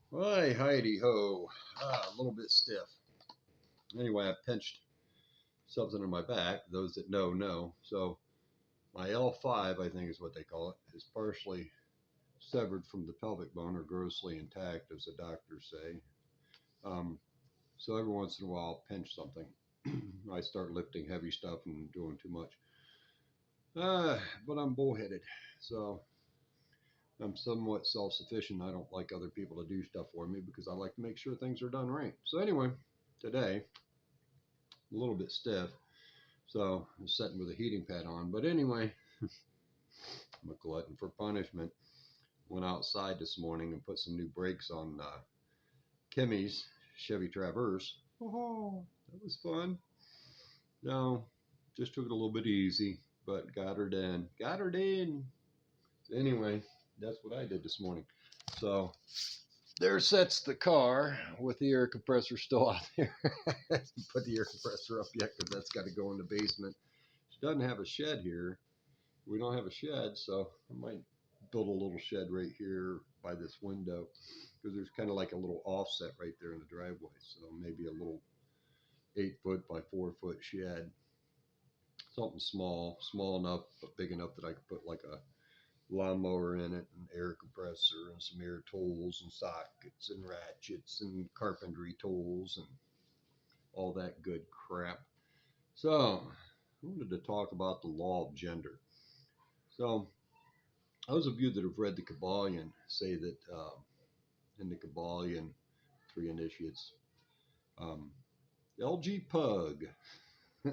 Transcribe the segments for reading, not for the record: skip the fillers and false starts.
Why, Heidi ho. A little bit stiff. Anyway, I pinched something in my back. Those that know. So my L5, I think is what they call it, is partially severed from the pelvic bone or grossly intact, as the doctors say. So every once in a while, I'll pinch something. I start lifting heavy stuff and doing too much. But I'm bullheaded. So I'm somewhat self sufficient. I don't like other people to do stuff for me because I like to make sure things are done right. So, anyway, today, a little bit stiff. So, I'm sitting with a heating pad on. But anyway, I'm a glutton for punishment. Went outside this morning and put some new brakes on Kimmy's Chevy Traverse. Oh, that was fun. No, just took it a little bit easy, but got her done. Got her done. Anyway, that's what I did this morning. So, there sits the car with the air compressor still out there. I haven't put the air compressor up yet because that's got to go in the basement. She doesn't have a shed here. We don't have a shed, so I might build a little shed right here by this window because there's kind of like a little offset right there in the driveway. So maybe a little 8 foot by 4 foot shed. Something small enough, but big enough that I could put like a lawnmower in it, an air compressor, and some air tools and sockets and ratchets and carpentry tools and all that good crap. So, I wanted to talk about the law of gender. So, those of you that have read the Kybalion say that in the Kybalion, Three Initiates, LG Pug,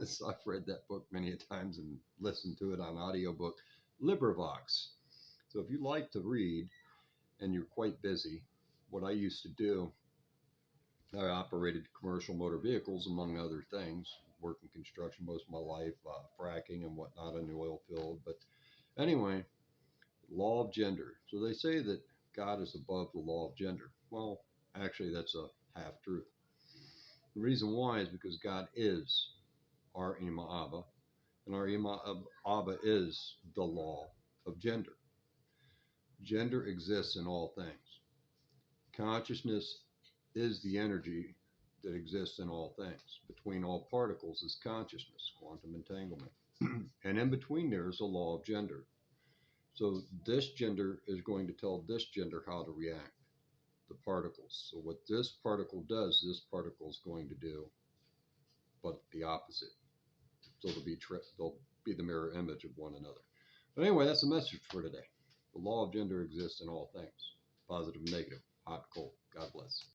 so I've read that book many times and listened to it on audiobook, LibriVox. So if you like to read and you're quite busy, what I used to do, I operated commercial motor vehicles, among other things, worked in construction most of my life, fracking and whatnot in the oil field. But anyway, law of gender. So they say that God is above the law of gender. Well, actually, that's a half truth. The reason why is because God is our Ima Abba, and our Ima Abba is the law of gender. Gender exists in all things. Consciousness is the energy that exists in all things. Between all particles is consciousness, quantum entanglement. And in between there is a law of gender. So this gender is going to tell this gender how to react, the particles. So what this particle does, this particle is going to do, but the opposite. So they'll be the mirror image of one another. But anyway, that's the message for today. The law of gender exists in all things, positive and negative.